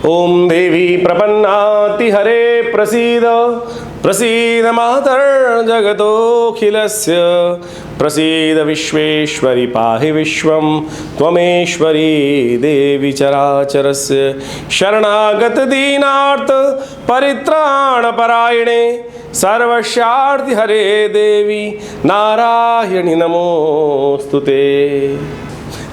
ओम देवी प्रपन्नाति हरे प्रसीद प्रसीद मातर् जगतोऽखिलस्य प्रसीद विश्वेश्वरि पाहि विश्वं त्वमेश्वरी देवी चराचरस्य शरणागत दीनार्थ परित्राण परायणे सर्वस्यार्ति हरे देवी नारायणी नमोस्तुते।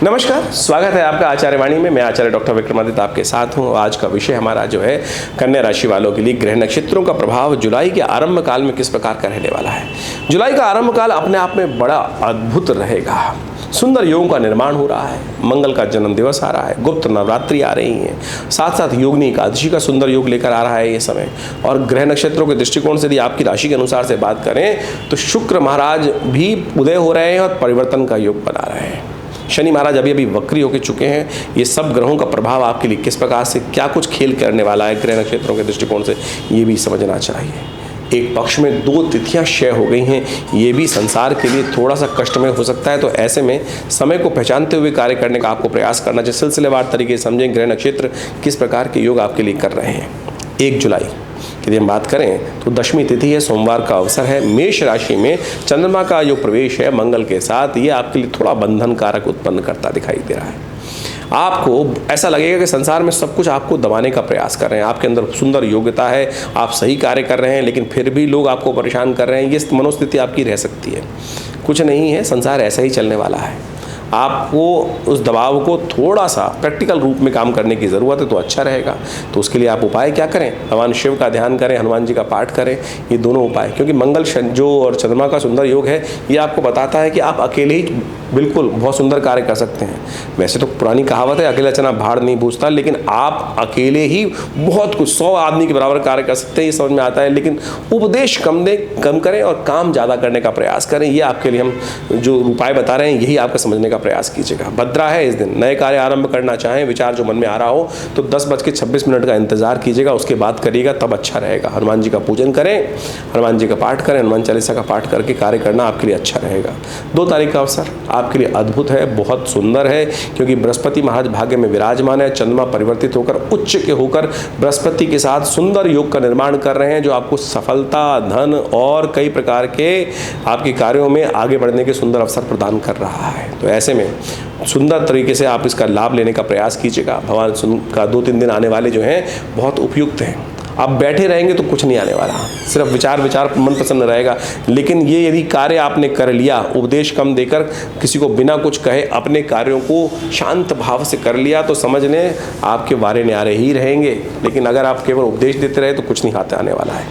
नमस्कार, स्वागत है आपका आचार्य वाणी में। मैं आचार्य डॉक्टर विक्रमादित्य आपके साथ हूँ। आज का विषय हमारा जो है कन्या राशि वालों के लिए ग्रह नक्षत्रों का प्रभाव जुलाई के आरंभ काल में किस प्रकार का रहने वाला है। जुलाई का आरंभ काल अपने आप में बड़ा अद्भुत रहेगा। सुंदर योगों का निर्माण हो रहा है, मंगल का जन्म दिवस आ रहा है, गुप्त नवरात्रि आ रही है, साथ साथ योगिनी एकादशी का सुंदर योग लेकर आ रहा है ये समय। और ग्रह नक्षत्रों के दृष्टिकोण से यदि आपकी राशि के अनुसार से बात करें तो शुक्र महाराज भी उदय हो रहे हैं और परिवर्तन का योग बना रहे हैं। शनि महाराज अभी वक्री होकर चुके हैं। ये सब ग्रहों का प्रभाव आपके लिए किस प्रकार से क्या कुछ खेल करने वाला है ग्रह नक्षत्रों के दृष्टिकोण से, ये भी समझना चाहिए। एक पक्ष में दो तिथियां क्षय हो गई हैं, ये भी संसार के लिए थोड़ा सा कष्टमय हो सकता है। तो ऐसे में समय को पहचानते हुए कार्य करने का आपको प्रयास करना चाहिए। सिलसिलेवार तरीके से समझें ग्रह नक्षत्र किस प्रकार के योग आपके लिए कर रहे हैं। 1 जुलाई यदि हम बात करें तो दशमी तिथि है, सोमवार का अवसर है। मेष राशि में चंद्रमा का जो प्रवेश है मंगल के साथ, ये आपके लिए थोड़ा बंधन कारक उत्पन्न करता दिखाई दे रहा है। आपको ऐसा लगेगा कि संसार में सब कुछ आपको दबाने का प्रयास कर रहे हैं। आपके अंदर सुंदर योग्यता है, आप सही कार्य कर रहे हैं, लेकिन फिर भी लोग आपको परेशान कर रहे हैं। ये मनोस्थिति आपकी रह सकती है। कुछ नहीं है, संसार ऐसा ही चलने वाला है। आपको उस दबाव को थोड़ा सा प्रैक्टिकल रूप में काम करने की ज़रूरत है तो अच्छा रहेगा। तो उसके लिए आप उपाय क्या करें? भगवान शिव का ध्यान करें, हनुमान जी का पाठ करें। ये दोनों उपाय, क्योंकि मंगल जो और चंद्रमा का सुंदर योग है, ये आपको बताता है कि आप अकेले ही बिल्कुल बहुत सुंदर कार्य कर सकते हैं। वैसे तो पुरानी कहावत है अकेला चना भाड़ नहीं बूझता, लेकिन आप अकेले ही बहुत कुछ 100 आदमी के बराबर कार्य कर सकते हैं, ये समझ में आता है। लेकिन उपदेश कम करें और काम ज़्यादा करने का प्रयास करें। ये आपके लिए हम जो उपाय बता रहे हैं यही आपका समझने का प्रयास कीजिएगा। भद्रा है इस दिन, नए कार्य आरंभ करना चाहें, विचार जो मन में आ रहा हो तो 10:26 का इंतजार कीजिएगा, उसके बाद करिएगा, तब अच्छा रहेगा। हनुमान जी का पूजन करें, हनुमान जी का पाठ करें, हनुमान चालीसा का पाठ करके कार्य करना आपके लिए अच्छा रहेगा। 2 तारीख का अवसर आपके लिए अद्भुत है, बहुत सुंदर है, क्योंकि बृहस्पति महाराज भाग्य में विराजमान है। चंद्रमा परिवर्तित होकर उच्च के होकर बृहस्पति के साथ सुंदर योग का निर्माण कर रहे हैं, जो आपको सफलता, धन और कई प्रकार के आपके कार्यों में आगे बढ़ने के सुंदर अवसर प्रदान कर रहा है। तो ऐसे में सुंदर तरीके से आप इसका लाभ लेने का प्रयास कीजिएगा। भगवान का 2-3 दिन आने वाले जो हैं बहुत उपयुक्त हैं। आप बैठे रहेंगे तो कुछ नहीं आने वाला, सिर्फ विचार मन प्रसन्न रहेगा। लेकिन ये यदि कार्य आपने कर लिया, उपदेश कम देकर किसी को बिना कुछ कहे अपने कार्यों को शांत भाव से कर लिया, तो समझ लें आपके वारे न्यारे ही रहेंगे। लेकिन अगर आप केवल उपदेश देते रहे तो कुछ नहीं हाथ आने वाला है।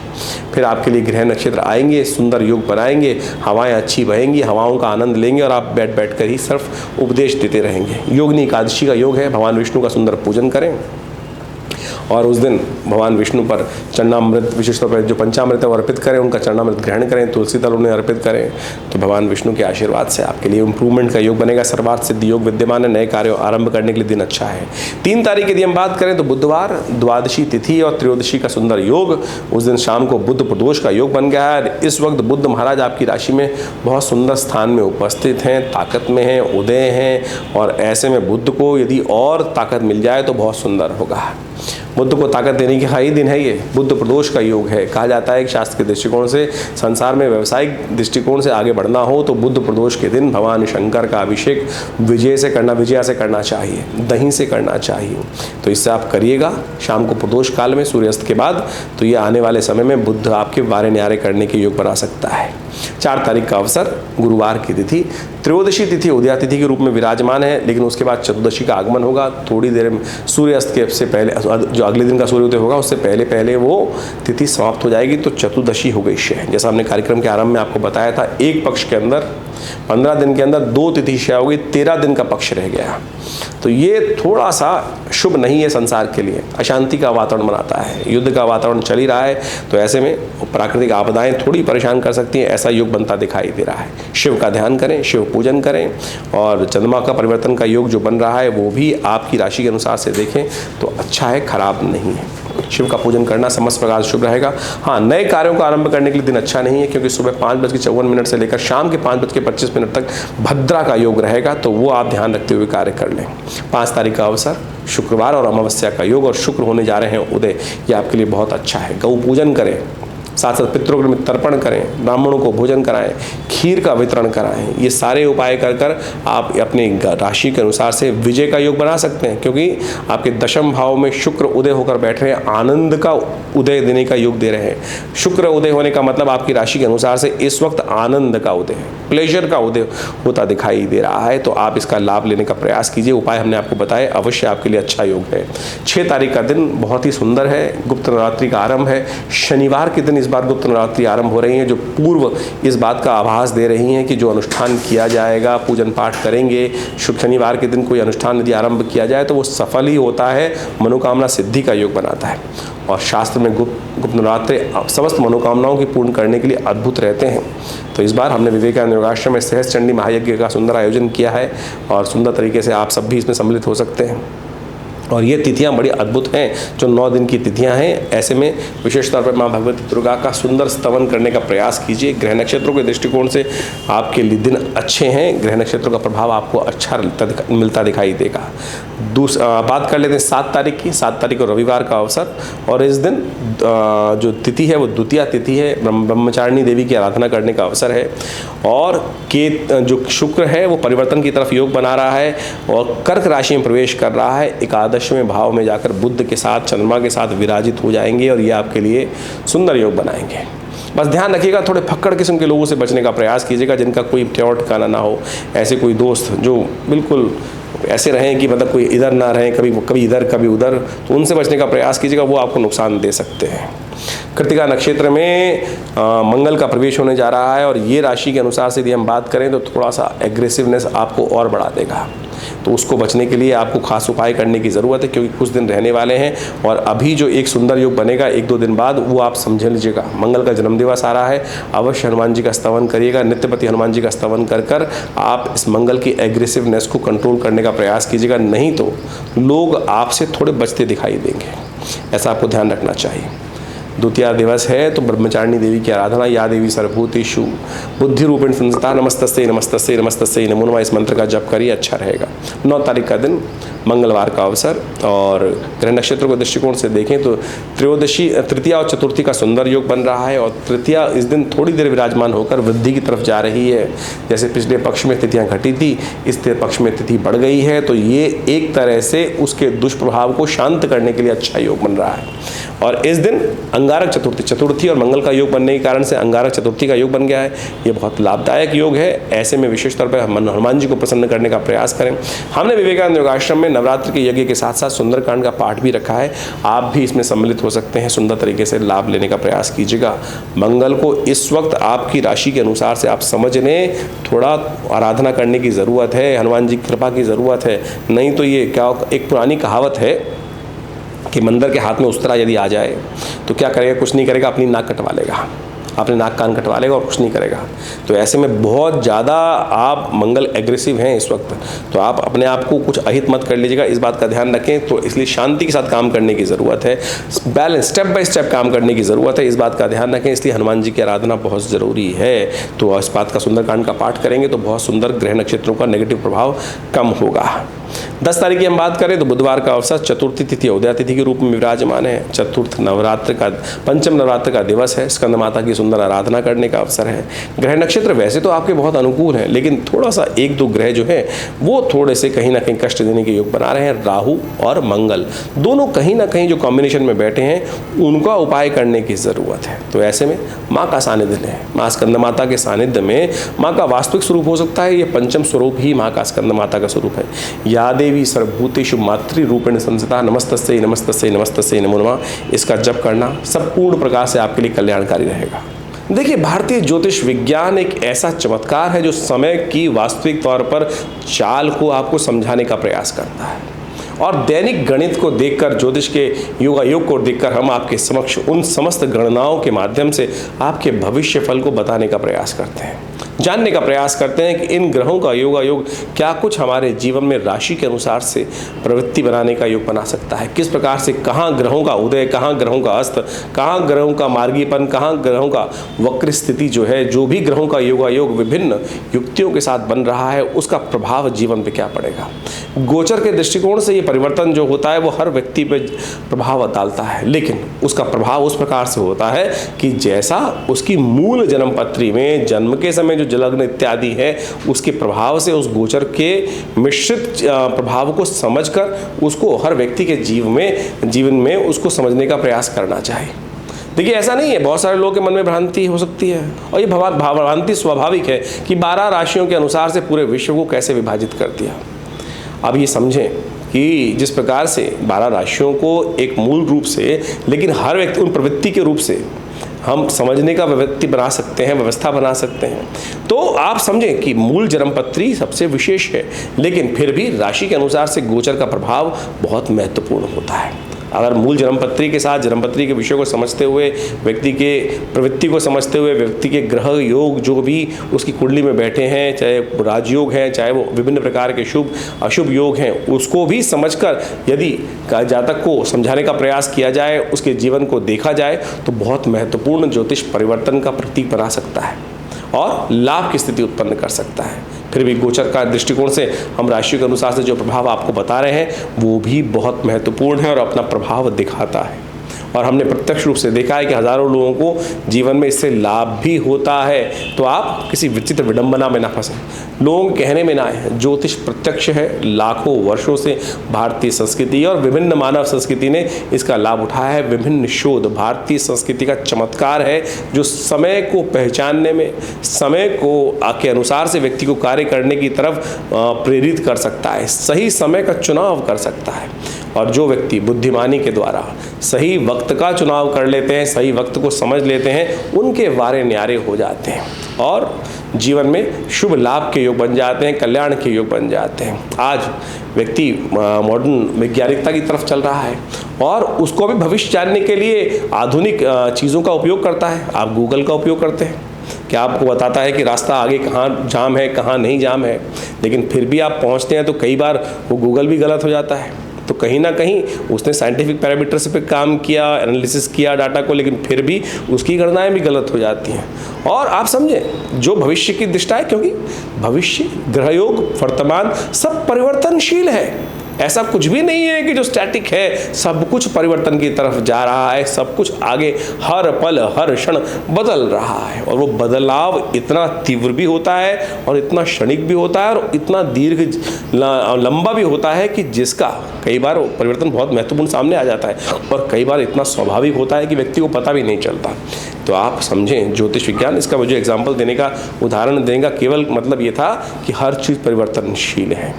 फिर आपके लिए ग्रह नक्षत्र आएंगे, सुंदर योग बनाएंगे, हवाएं अच्छी बहेंगी, हवाओं का आनंद लेंगे और आप बैठ कर ही सिर्फ उपदेश देते रहेंगे। योगिनी एकादशी का योग है, भगवान विष्णु का सुंदर पूजन करें और उस दिन भगवान विष्णु पर चरणामृत, विशेष तौर पर जो पंचामृत है वो अर्पित करें, उनका चरणामृत ग्रहण करें, तुलसी दल उन्हें अर्पित करें। तो भगवान विष्णु के आशीर्वाद से आपके लिए इंप्रूवमेंट का योग बनेगा। सर्वार्थ सिद्धि योग विद्यमान है, नए कार्य आरंभ करने के लिए दिन अच्छा है। 3 तारीख यदि हम बात करें तो बुधवार, द्वादशी तिथि और त्रयोदशी का सुंदर योग। उस दिन शाम को बुध प्रदोष का योग बन गया है। इस वक्त बुध महाराज आपकी राशि में बहुत सुंदर स्थान में उपस्थित हैं, ताकत में हैं, उदय हैं। और ऐसे में बुध को यदि और ताकत मिल जाए तो बहुत सुंदर होगा। बुद्ध को ताकत देने की ही दिन है ये। बुद्ध प्रदोष का योग है। कहा जाता है कि शास्त्र के दृष्टिकोण से संसार में व्यावसायिक दृष्टिकोण से आगे बढ़ना हो तो बुद्ध प्रदोष के दिन भगवान शंकर का अभिषेक विजया से करना चाहिए, दही से करना चाहिए। तो इससे आप करिएगा शाम को प्रदोष काल में सूर्यास्त के बाद। तो ये आने वाले समय में बुद्ध आपके वारे न्यारे करने के योग बना सकता है। 4 तारीख का अवसर गुरुवार की तिथि, त्रयोदशी तिथि उदया तिथि के रूप में विराजमान है। लेकिन उसके बाद चतुर्दशी का आगमन होगा। थोड़ी देर में सूर्यास्त के से पहले, जो अगले दिन का सूर्योदय होगा उससे पहले वो तिथि समाप्त हो जाएगी। तो चतुर्दशी हो गई क्षय। जैसा हमने कार्यक्रम के आरंभ में आपको बताया था, एक पक्ष के अंदर 15 दिन के अंदर 2 तिथि क्षय हो गई, 13 दिन का पक्ष रह गया। तो ये थोड़ा सा शुभ नहीं है संसार के लिए, अशांति का वातावरण बनाता है, युद्ध का वातावरण चल ही रहा है। तो ऐसे में प्राकृतिक आपदाएं थोड़ी परेशान कर सकती हैं, ऐसा योग बनता दिखाई दे रहा है। शिव का ध्यान करें, शिव पूजन करें। और चंद्रमा का परिवर्तन का योग जो बन रहा है वो भी आपकी राशि के अनुसार से देखें तो अच्छा है, खराब नहीं है। शिव का पूजन करना समस्त प्रकार शुभ रहेगा। हाँ, नए कार्यों को आरंभ करने के लिए दिन अच्छा नहीं है, क्योंकि सुबह 5:54 से लेकर शाम के 5:25 तक भद्रा का योग रहेगा, तो वो आप ध्यान रखते हुए कार्य कर लें। 5 तारीख का अवसर शुक्रवार और अमावस्या का योग, और शुक्र होने जा रहे हैं उदय, ये आपके लिए बहुत अच्छा है। गौ पूजन करें, साथ साथ पितरों में तर्पण करें, ब्राह्मणों को भोजन कराएं, खीर का वितरण कराएं। ये सारे उपाय कर कर आप अपनी राशि के अनुसार से विजय का योग बना सकते हैं, क्योंकि आपके दशम भाव में शुक्र उदय होकर बैठ रहे हैं, आनंद का उदय देने का योग दे रहे हैं। शुक्र उदय होने का मतलब आपकी राशि के अनुसार से इस वक्त आनंद का उदय है, प्लेजर का उदय होता दिखाई दे रहा है। तो आप इसका लाभ लेने का प्रयास कीजिए। उपाय हमने आपको बताए, अवश्य आपके लिए अच्छा योग है। 6 तारीख का दिन बहुत ही सुंदर है, गुप्त नवरात्रि का आरंभ है। शनिवार के दिन इस बार गुप्त नवरात्रि आरंभ हो रही है, जो पूर्व इस बात का आभास दे रही हैं कि जो अनुष्ठान किया जाएगा, पूजन पाठ करेंगे, शुभ शनिवार के दिन कोई अनुष्ठान यदि आरंभ किया जाए तो वो सफल ही होता है, मनोकामना सिद्धि का योग बनाता है। और शास्त्र में गुप्त नवरात्रि समस्त मनोकामनाओं की पूर्ण करने के लिए अद्भुत रहते हैं। तो इस बार हमने विवेकानंद योगाश्रम में सहस्त्र चंडी महायज्ञ का सुंदर आयोजन किया है, और सुंदर तरीके से आप सब भी इसमें सम्मिलित हो सकते हैं। और ये तिथियां बड़ी अद्भुत हैं, जो 9 दिन की तिथियां हैं। ऐसे में विशेष तौर पर माँ भगवती दुर्गा का सुंदर स्तवन करने का प्रयास कीजिए। ग्रह नक्षत्रों के दृष्टिकोण से आपके लिए दिन अच्छे हैं, ग्रह नक्षत्रों का प्रभाव आपको अच्छा मिलता दिखाई देगा। बात कर लेते हैं 7 तारीख की। 7 तारीख को रविवार का अवसर, और इस दिन जो तिथि है वो द्वितीया तिथि है, ब्रह्मचारिणी देवी की आराधना करने का अवसर है। और जो शुक्र है वो परिवर्तन की तरफ योग बना रहा है और कर्क राशि में प्रवेश कर रहा है। एकादशवें भाव में जाकर बुध के साथ, चंद्रमा के साथ विराजित हो जाएंगे, और ये आपके लिए सुंदर योग बनाएंगे। बस ध्यान रखिएगा, थोड़े फक्कड़ किस्म के लोगों से बचने का प्रयास कीजिएगा, जिनका कोई ठिकाना ठिकाना ना हो। ऐसे कोई दोस्त जो बिल्कुल ऐसे रहें कि मतलब कोई इधर ना रहें, कभी इधर कभी उधर, तो उनसे बचने का प्रयास कीजिएगा, वो आपको नुकसान दे सकते हैं। कृतिका नक्षत्र में मंगल का प्रवेश होने जा रहा है, और ये राशि के अनुसार से यदि हम बात करें तो थोड़ा सा एग्रेसिवनेस आपको और बढ़ा देगा। तो उसको बचने के लिए आपको खास उपाय करने की ज़रूरत है, क्योंकि कुछ दिन रहने वाले हैं। और अभी जो एक सुंदर योग बनेगा 1-2 दिन बाद, वो आप समझ लीजिएगा। मंगल का जन्मदिवस आ रहा है, अवश्य हनुमान जी का स्तवन करिएगा। नित्यपति हनुमान जी का स्तवन कर कर आप इस मंगल की एग्रेसिवनेस को कंट्रोल करने का प्रयास कीजिएगा, नहीं तो लोग आपसे थोड़े बचते दिखाई देंगे। ऐसा आपको ध्यान रखना चाहिए। द्वितीया दिवस है तो ब्रह्मचारिणी देवी की आराधना, या देवी सर्वभूतेषु बुद्धि रूपेण संस्था, नमस्तस्यै नमस्तस्यै नमस्तस्यै नमो नमः, इस मंत्र का जप करिए, अच्छा रहेगा। 9 तारीख का दिन मंगलवार का अवसर, और ग्रह नक्षत्रों के दृष्टिकोण से देखें तो तृतीया और चतुर्थी का सुंदर योग बन रहा है। और तृतीया इस दिन थोड़ी देर विराजमान होकर वृद्धि की तरफ जा रही है। जैसे पिछले पक्ष में तिथियां घटी थी, इस पक्ष में तिथि बढ़ गई है, तो ये एक तरह से उसके दुष्प्रभाव को शांत करने के लिए अच्छा योग बन रहा है। और इस दिन अंगारक चतुर्थी और मंगल का योग बनने के कारण से अंगारक चतुर्थी का योग बन गया है। ये बहुत लाभदायक योग है। ऐसे में विशेष तौर पर हनुमान जी को प्रसन्न करने का प्रयास करें। हमने विवेकानंद योगाश्रम में नवरात्र के यज्ञ के साथ साथ सुंदरकांड का पाठ भी रखा है, आप भी इसमें सम्मिलित हो सकते हैं। सुंदर तरीके से लाभ लेने का प्रयास कीजिएगा। मंगल को इस वक्त आपकी राशि के अनुसार से आप समझ लें, थोड़ा आराधना करने की ज़रूरत है, हनुमान जी की कृपा की ज़रूरत है। नहीं तो ये क्या, एक पुरानी कहावत है कि मंदिर के हाथ में उस्तरा यदि आ जाए तो क्या करेगा, कुछ नहीं करेगा, अपनी नाक कटवा लेगा, अपने नाक कान कटवा लेगा और कुछ नहीं करेगा। तो ऐसे में बहुत ज़्यादा आप मंगल एग्रेसिव हैं इस वक्त, तो आप अपने आप को कुछ अहित मत कर लीजिएगा, इस बात का ध्यान रखें। तो इसलिए शांति के साथ काम करने की ज़रूरत है, बैलेंस स्टेप बाय स्टेप काम करने की ज़रूरत है, इस बात का ध्यान रखें। इसलिए हनुमान जी की आराधना बहुत ज़रूरी है। तो इस बात का सुंदरकांड का पाठ करेंगे तो बहुत सुंदर ग्रह नक्षत्रों का नेगेटिव प्रभाव कम होगा। 10 तारीख की हम बात करें तो बुधवार का अवसर, चतुर्थी तिथि उदया तिथि के रूप में विराजमान है। चतुर्थ नवरात्र का, पंचम नवरात्र का दिवस है। स्कंद माता की सुंदर आराधना करने का अवसर है। ग्रह नक्षत्र वैसे तो आपके बहुत अनुकूल हैं, लेकिन थोड़ा सा 1-2 ग्रह जो है वो थोड़े से कहीं ना कहीं कष्ट देने के योग बना रहे हैं। राहु और मंगल दोनों कहीं ना कहीं जो कॉम्बिनेशन में बैठे हैं, उनका उपाय करने की ज़रूरत है। तो ऐसे में माँ का सानिध्य लें। माँ स्कंद माता के सानिध्य में माँ का वास्तविक स्वरूप हो सकता है, ये पंचम स्वरूप ही माँ का स्कंद माता का स्वरूप है। या देवी सर्वभूतेषु मातृ रूपेण संस्थिता, नमस्तस्यै नमस्तस्यै नमस्तस्यै नमो नमः, इसका जप करना संपूर्ण प्रकार से आपके लिए कल्याणकारी रहेगा। देखिए, भारतीय ज्योतिष विज्ञान एक ऐसा चमत्कार है जो समय की वास्तविक तौर पर चाल को आपको समझाने का प्रयास करता है, और दैनिक गणित को देखकर, ज्योतिष के योग को देखकर हम आपके समक्ष उन समस्त गणनाओं के माध्यम से आपके भविष्य फल को बताने का प्रयास करते हैं। जानने का प्रयास करते हैं कि इन ग्रहों का योगायोग क्या कुछ हमारे जीवन में राशि के अनुसार से प्रवृत्ति बनाने का योग बना सकता है। किस प्रकार से कहाँ ग्रहों का उदय, कहाँ ग्रहों का अस्त, कहाँ ग्रहों का मार्गीपन, कहाँ ग्रहों का वक्र स्थिति जो है, जो भी ग्रहों का योगायोग विभिन्न युक्तियों के साथ बन रहा है, उसका प्रभाव जीवन पे क्या पड़ेगा। गोचर के दृष्टिकोण से ये परिवर्तन जो होता है वो हर व्यक्ति पे प्रभाव डालता है, लेकिन उसका प्रभाव उस प्रकार से होता है कि जैसा उसकी मूल जन्म पत्री में जन्म के समय जो जलग्न इत्यादि है उसके प्रभाव से उस गोचर के मिश्रित प्रभाव को समझकर उसको हर व्यक्ति के जीवन में उसको समझने का प्रयास करना चाहिए। देखिए ऐसा नहीं है, बहुत सारे लोगों के मन में भ्रांति हो सकती है और ये भ्रांति स्वाभाविक है कि 12 राशियों के अनुसार से पूरे विश्व को कैसे विभाजित कर दिया। अब ये समझें कि जिस प्रकार से 12 राशियों को एक मूल रूप से, लेकिन हर व्यक्ति उन प्रवृत्ति के रूप से हम समझने का व्यक्ति बना सकते हैं, व्यवस्था बना सकते हैं। तो आप समझें कि मूल जन्मपत्री सबसे विशेष है, लेकिन फिर भी राशि के अनुसार से गोचर का प्रभाव बहुत महत्वपूर्ण होता है। अगर मूल जन्मपत्री के साथ जन्मपत्री के विषय को समझते हुए, व्यक्ति के प्रवृत्ति को समझते हुए, व्यक्ति के ग्रह योग जो भी उसकी कुंडली में बैठे हैं, चाहे राजयोग हैं, चाहे वो विभिन्न प्रकार के शुभ अशुभ योग हैं, उसको भी समझकर यदि जातक को समझाने का प्रयास किया जाए, उसके जीवन को देखा जाए, तो बहुत महत्वपूर्ण ज्योतिष परिवर्तन का प्रतीक बना सकता है और लाभ की स्थिति उत्पन्न कर सकता है। फिर भी गोचर का दृष्टिकोण से हम राशि के अनुसार से जो प्रभाव आपको बता रहे हैं वो भी बहुत महत्वपूर्ण है और अपना प्रभाव दिखाता है। और हमने प्रत्यक्ष रूप से देखा है कि हजारों लोगों को जीवन में इससे लाभ भी होता है। तो आप किसी विचित्र विडंबना में ना फंसें, लोगों के कहने में ना आए। ज्योतिष प्रत्यक्ष है, लाखों वर्षों से भारतीय संस्कृति और विभिन्न मानव संस्कृति ने इसका लाभ उठाया है। विभिन्न शोध भारतीय संस्कृति का चमत्कार है जो समय को पहचानने में, समय को के अनुसार से व्यक्ति को कार्य करने की तरफ प्रेरित कर सकता है, सही समय का चुनाव कर सकता है। और जो व्यक्ति बुद्धिमानी के द्वारा सही वक्त का चुनाव कर लेते हैं, सही वक्त को समझ लेते हैं, उनके वारे न्यारे हो जाते हैं और जीवन में शुभ लाभ के योग बन जाते हैं, कल्याण के योग बन जाते हैं। आज व्यक्ति मॉडर्न वैज्ञानिकता की तरफ चल रहा है और उसको भी भविष्य जानने के लिए आधुनिक चीज़ों का उपयोग करता है। आप गूगल का उपयोग करते हैं, क्या आपको बताता है कि रास्ता आगे कहाँ जाम है, कहाँ नहीं जाम है, लेकिन फिर भी आप पहुँचते हैं तो कई बार वो गूगल भी गलत हो जाता है। तो कहीं ना कहीं उसने साइंटिफिक पैरामीटर्स पे काम किया, एनालिसिस किया डाटा को, लेकिन फिर भी उसकी गणनाएं भी गलत हो जाती हैं। और आप समझें जो भविष्य की दिशा है, क्योंकि भविष्य, ग्रहयोग, वर्तमान सब परिवर्तनशील है। ऐसा कुछ भी नहीं है कि जो स्टैटिक है, सब कुछ परिवर्तन की तरफ जा रहा है, सब कुछ आगे हर पल हर क्षण बदल रहा है। और वो बदलाव इतना तीव्र भी होता है और इतना क्षणिक भी होता है और इतना दीर्घ लंबा भी होता है कि जिसका कई बार परिवर्तन बहुत महत्वपूर्ण सामने आ जाता है और कई बार इतना स्वाभाविक होता है कि व्यक्ति को पता भी नहीं चलता। तो आप समझें ज्योतिष विज्ञान, इसका मुझे एग्जाम्पल देने का, उदाहरण देने का केवल मतलब ये था कि हर चीज़ परिवर्तनशील है।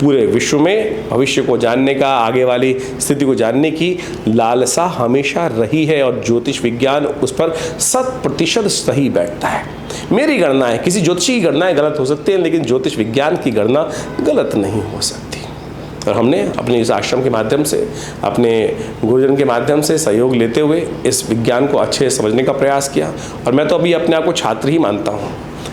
पूरे विश्व में भविष्य को जानने का, आगे वाली स्थिति को जानने की लालसा हमेशा रही है और ज्योतिष विज्ञान उस पर 100% सही बैठता है। मेरी गणना है, किसी ज्योतिषी की गणनाएं गलत हो सकती हैं, लेकिन ज्योतिष विज्ञान की गणना गलत नहीं हो सकती। और हमने अपने इस आश्रम के माध्यम से, अपने गुरुजन के माध्यम से सहयोग लेते हुए इस विज्ञान को अच्छे से समझने का प्रयास किया। और मैं तो अभी अपने आप को छात्र ही मानता हूँ।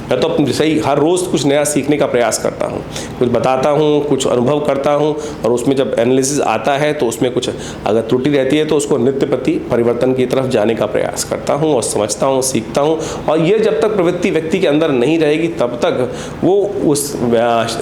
मैं तो अपने सही हर रोज़ कुछ नया सीखने का प्रयास करता हूँ, कुछ बताता हूँ, कुछ अनुभव करता हूँ और उसमें जब एनालिसिस आता है तो उसमें कुछ अगर त्रुटि रहती है तो उसको नित्य प्रति परिवर्तन की तरफ जाने का प्रयास करता हूँ और समझता हूँ, सीखता हूँ। और ये जब तक प्रवृत्ति व्यक्ति के अंदर नहीं रहेगी तब तक वो उस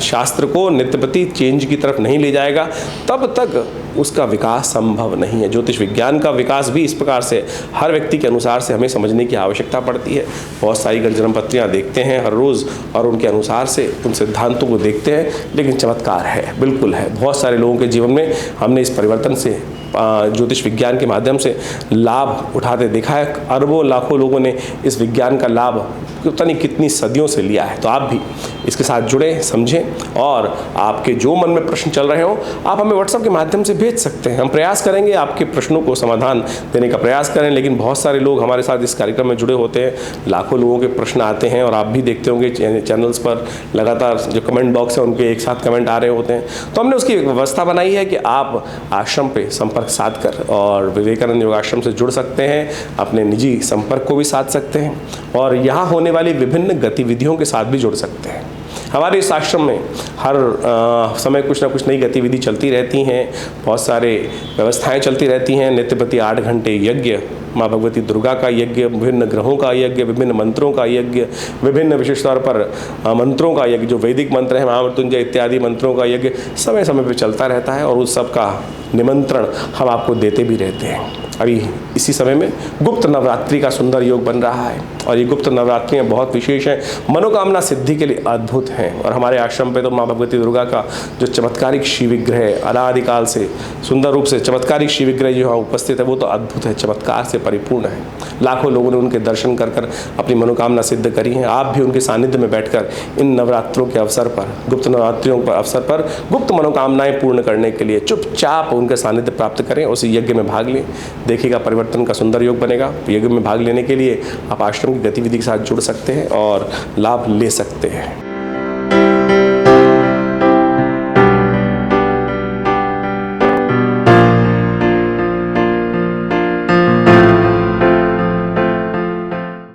शास्त्र को नित्य प्रति चेंज की तरफ नहीं ले जाएगा, तब तक उसका विकास संभव नहीं है। ज्योतिष विज्ञान का विकास भी इस प्रकार से हर व्यक्ति के अनुसार से हमें समझने की आवश्यकता पड़ती है। बहुत सारी जन्मपत्रियाँ देखते हैं हर रोज़ और उनके अनुसार से उन सिद्धांतों को देखते हैं, लेकिन चमत्कार है, बिल्कुल है। बहुत सारे लोगों के जीवन में हमने इस परिवर्तन से ज्योतिष विज्ञान के माध्यम से लाभ उठाते देखा है। अरबों लाखों लोगों ने इस विज्ञान का लाभ पता नहीं कितनी सदियों से लिया है। तो आप भी इसके साथ जुड़ें, समझें और आपके जो मन में प्रश्न चल रहे हो आप हमें व्हाट्सएप के माध्यम से भेज सकते हैं। हम प्रयास करेंगे आपके प्रश्नों को समाधान देने का प्रयास करें। लेकिन बहुत सारे लोग हमारे साथ इस कार्यक्रम में जुड़े होते हैं, लाखों लोगों के प्रश्न आते हैं और आप भी देखते होंगे चैनल्स पर लगातार जो कमेंट बॉक्स है उनके एक साथ कमेंट आ रहे होते हैं। तो हमने उसकी व्यवस्था बनाई है कि आप आश्रम पे संपर्क साध कर और विवेकानंद योगाश्रम से जुड़ सकते हैं, अपने निजी संपर्क को भी साध सकते हैं और यहाँ होने वाली विभिन्न गतिविधियों के साथ भी जुड़ सकते हैं। हमारे इस आश्रम में हर समय कुछ ना कुछ नई गतिविधि चलती रहती हैं, बहुत सारे व्यवस्थाएं चलती रहती हैं। नित्य प्रति 8 घंटे यज्ञ, माँ भगवती दुर्गा का यज्ञ, विभिन्न ग्रहों का यज्ञ, विभिन्न मंत्रों का यज्ञ, विभिन्न विशेष तौर पर मंत्रों का यज्ञ, जो वैदिक मंत्र हैं, महामृत्युंजय इत्यादि मंत्रों का यज्ञ समय समय पर चलता रहता है और उस सब का निमंत्रण हम आपको देते भी रहते हैं। अभी इसी समय में गुप्त नवरात्रि का सुंदर योग बन रहा है और ये गुप्त नवरात्रियाँ बहुत विशेष हैं, मनोकामना सिद्धि के लिए अद्भुत हैं। और हमारे आश्रम पे तो माँ भगवती दुर्गा का जो चमत्कारिक शिव विग्रह है, अनादिकाल से सुंदर रूप से चमत्कारिक शिव विग्रह जो यहाँ उपस्थित है, वो तो अद्भुत है, चमत्कार से परिपूर्ण है। लाखों लोगों ने उनके दर्शन कर कर अपनी मनोकामना सिद्ध करी है। आप भी उनके सानिध्य में बैठकर इन नवरात्रों के अवसर पर, गुप्त नवरात्रियों के अवसर पर गुप्त मनोकामनाएं पूर्ण करने के लिए चुपचाप उनके सानिध्य प्राप्त करें, उस यज्ञ में भाग लें। देखिएगा परिवर्तन का सुंदर योग बनेगा। यज्ञ में भाग लेने के लिए आप आश्रम की गतिविधि के साथ जुड़ सकते हैं और लाभ ले सकते हैं।